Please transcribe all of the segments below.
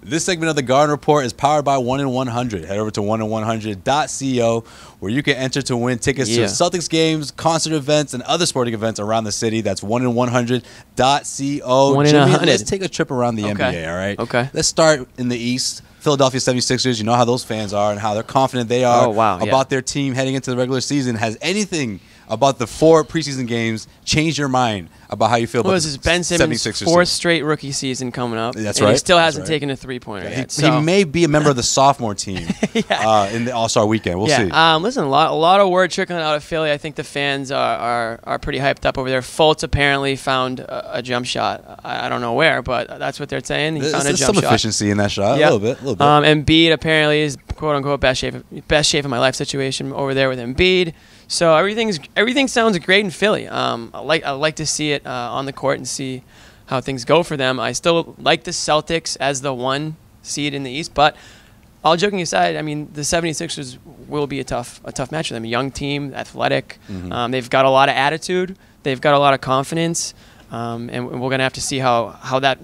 This segment of the Garden Report is powered by 1 in 100. Head over to 1in100.co where you can enter to win tickets to Celtics games, concert events, and other sporting events around the city. That's 1in100.co. 1 in Jimmy, 100. let's take a trip around the NBA, all right? Okay. Let's start in the East. Philadelphia 76ers, you know how those fans are and how they're confident they are about their team heading into the regular season. Has anything about the 4 preseason games changed your mind about how you feel about this is Ben Simmons' 76ers 4th straight rookie season coming up. That's and right. He still hasn't taken a three-pointer yet. He may be a member of the sophomore team in the All-Star weekend. We'll see. Listen, a lot of word trickling out of Philly. I think the fans are pretty hyped up over there. Fultz apparently found a jump shot. I don't know where, but that's what they're saying. He found a jump shot. There's some efficiency in that shot. A little bit. Embiid apparently is quote-unquote best shape of my life situation over there with Embiid. So everything sounds great in Philly. I like to see it on the court and see how things go for them. I still like the Celtics as the 1 seed in the East, but all joking aside, I mean the 76ers will be a tough match for them. A young team, athletic. They've got a lot of attitude. They've got a lot of confidence. And we're going to have to see how that,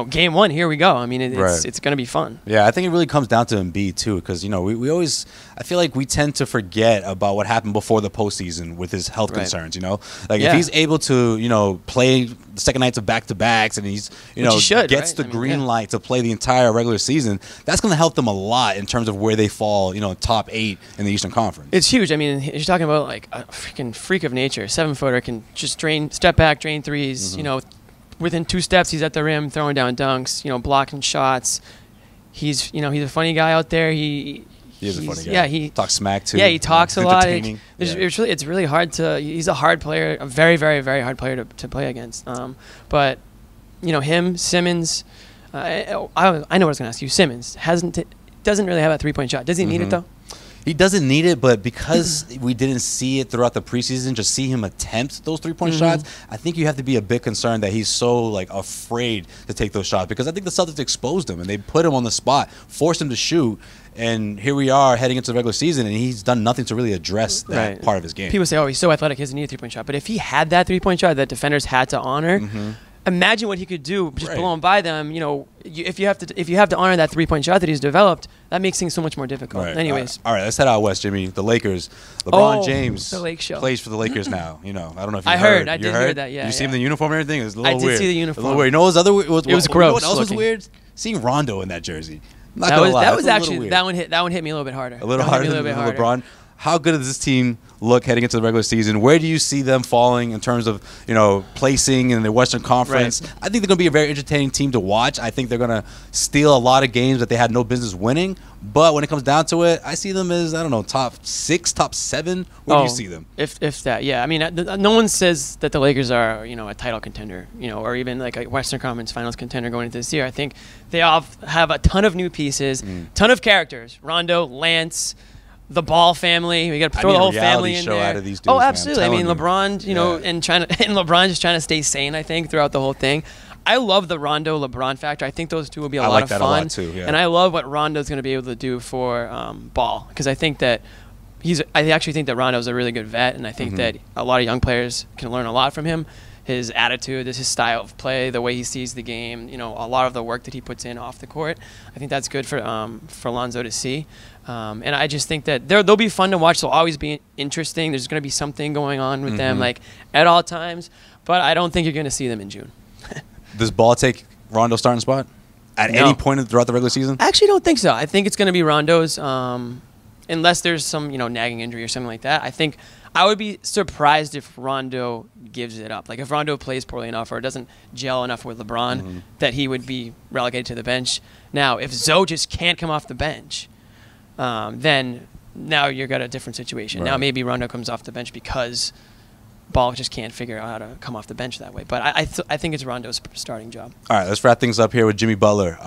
game 1, here we go. I mean, it's going to be fun. Yeah, I think it really comes down to Embiid, too, because, we always – I feel like we tend to forget about what happened before the postseason with his health concerns, Like, if he's able to, play the second nights of back-to-backs and he's, gets the green light to play the entire regular season, that's going to help them a lot in terms of where they fall, top 8 in the Eastern Conference. It's huge. I mean, you're talking about, like, a freaking freak of nature. 7-footer can just step back, drain threes, within 2 steps, he's at the rim, throwing down dunks, blocking shots. He's a funny guy out there. He is a funny guy. Yeah, he talks smack too. Yeah, he talks a lot. It's really hard to. He's a hard player, a very, very, very hard player to play against. But him, Simmons. I know what I was going to ask you. Simmons doesn't really have a 3-point shot. Does he need it though? He doesn't need it, but because we didn't see it throughout the preseason, just see him attempt those 3-point shots, I think you have to be a bit concerned that he's so afraid to take those shots, because I think the Celtics exposed him and they put him on the spot, forced him to shoot, and here we are heading into the regular season, and he's done nothing to really address that part of his game. People say, "Oh, he's so athletic, he doesn't need a 3-point shot," but if he had that 3-point shot that defenders had to honor. Imagine what he could do just blowing by them. If you have to honor that 3-point shot that he's developed, that makes things so much more difficult. Anyways, all right, let's head out west, Jimmy. The Lakers. LeBron James the Lake Show. plays for the Lakers now. I don't know if you heard. I did hear that. Yeah, you see him in the uniform and everything. It was a little weird. I did see the uniform. A little weird. You know what was gross. You know what else was weird? Seeing Rondo in that jersey. That was actually that one hit me a little bit harder. A little harder than LeBron. How good does this team look heading into the regular season? Where do you see them falling in terms of, placing in the Western Conference? I think they're going to be a very entertaining team to watch. I think they're going to steal a lot of games that they had no business winning. But when it comes down to it, I see them as, top 6, top 7. Where do you see them? If that, yeah. I mean, no one says that the Lakers are, a title contender, or even like a Western Conference Finals contender going into this year. I think they all have a ton of new pieces, ton of characters. Rondo, Lance, the Ball family. We got to throw the whole family in there. Out of these dudes, absolutely. I mean, LeBron, and LeBron just trying to stay sane, I think, throughout the whole thing. I love the Rondo LeBron factor. I think those two will be a lot of fun. I like that a lot too. Yeah. And I love what Rondo's going to be able to do for Ball, because I think that I actually think that Rondo's a really good vet, and I think that a lot of young players can learn a lot from him. His attitude, his style of play, the way he sees the game, a lot of the work that he puts in off the court. I think that's good for Lonzo to see. And I just think that they'll be fun to watch. They'll always be interesting. There's going to be something going on with them, at all times. But I don't think you're going to see them in June. Does Ball take Rondo's starting spot at any point throughout the regular season? I actually don't think so. I think it's going to be Rondo's, unless there's some nagging injury or something like that. I think I would be surprised if Rondo gives it up. Like if Rondo plays poorly enough or doesn't gel enough with LeBron, that he would be relegated to the bench. Now, if Zoe just can't come off the bench, then now you've got a different situation. Now maybe Rondo comes off the bench because Ball just can't figure out how to come off the bench that way. But I think it's Rondo's starting job. All right, let's wrap things up here with Jimmy Butler.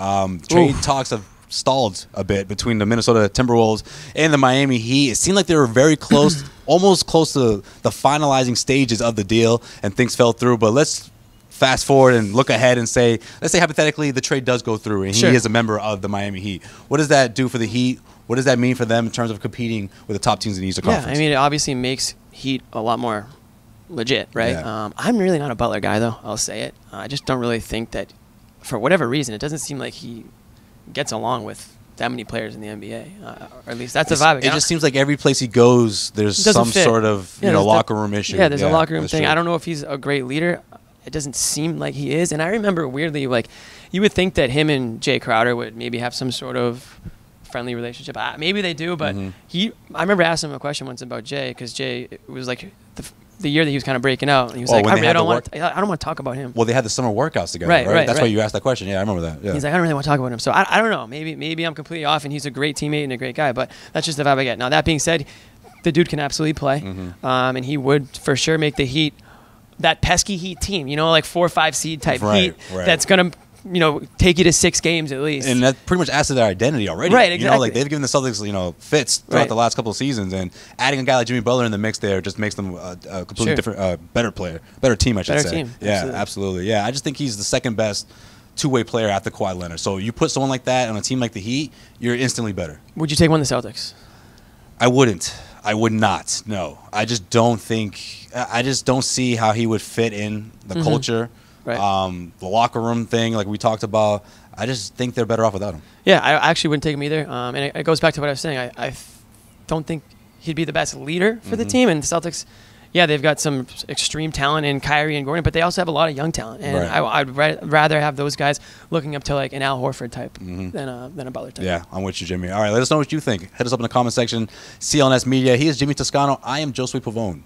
Trade talks have stalled a bit between the Minnesota Timberwolves and the Miami Heat. It seemed like they were very close, almost close to the finalizing stages of the deal, and things fell through. But let's fast forward and look ahead and say, let's say hypothetically the trade does go through and he is a member of the Miami Heat. What does that do for the Heat? What does that mean for them in terms of competing with the top teams in the Eastern Conference? I mean, it obviously makes Heat a lot more legit, right? Yeah. I'm really not a Butler guy, though. I'll say it. I just don't really think that, for whatever reason, it doesn't seem like he gets along with that many players in the NBA, or at least that's the vibe. It just seems like every place he goes, there's some fit. sort of locker room issue. Yeah, there's a locker room thing. True. I don't know if he's a great leader. It doesn't seem like he is. And I remember weirdly, like, you would think that him and Jay Crowder would maybe have some sort of friendly relationship. Maybe they do, but I remember asking him a question once about Jay, because Jay, it was like the year that he was kind of breaking out, and he was like, I don't want to talk about him. Well, they had the summer workouts together, right? That's why you asked that question. Yeah, I remember that. Yeah. He's like, I don't really want to talk about him. So I don't know. Maybe I'm completely off, and he's a great teammate and a great guy, but that's just the vibe I get. Now, that being said, the dude can absolutely play, and he would for sure make the Heat, that pesky Heat team, like 4 or 5 seed type Heat that's going to take you to 6 games at least. And that pretty much adds to their identity already. Right, exactly. Like they've given the Celtics, fits throughout the last couple of seasons, and adding a guy like Jimmy Butler in the mix there just makes them a completely different, better player, better team, I should say. Team. Yeah, absolutely. Yeah, I just think he's the second best two-way player after Kawhi Leonard. So you put someone like that on a team like the Heat, you're instantly better. Would you take one of the Celtics? I wouldn't. I would not. No, I just don't think. I just don't see how he would fit in the culture. Right. The locker room thing, like we talked about, I just think they're better off without him. Yeah, I actually wouldn't take him either. And it goes back to what I was saying. I don't think he'd be the best leader for the team. And the Celtics, they've got some extreme talent in Kyrie and Gordon, but they also have a lot of young talent. And I'd rather have those guys looking up to like an Al Horford type than a Butler type. Yeah, I'm with you, Jimmy. All right, let us know what you think. Hit us up in the comment section. CLNS Media. He is Jimmy Toscano. I am Josue Pavon.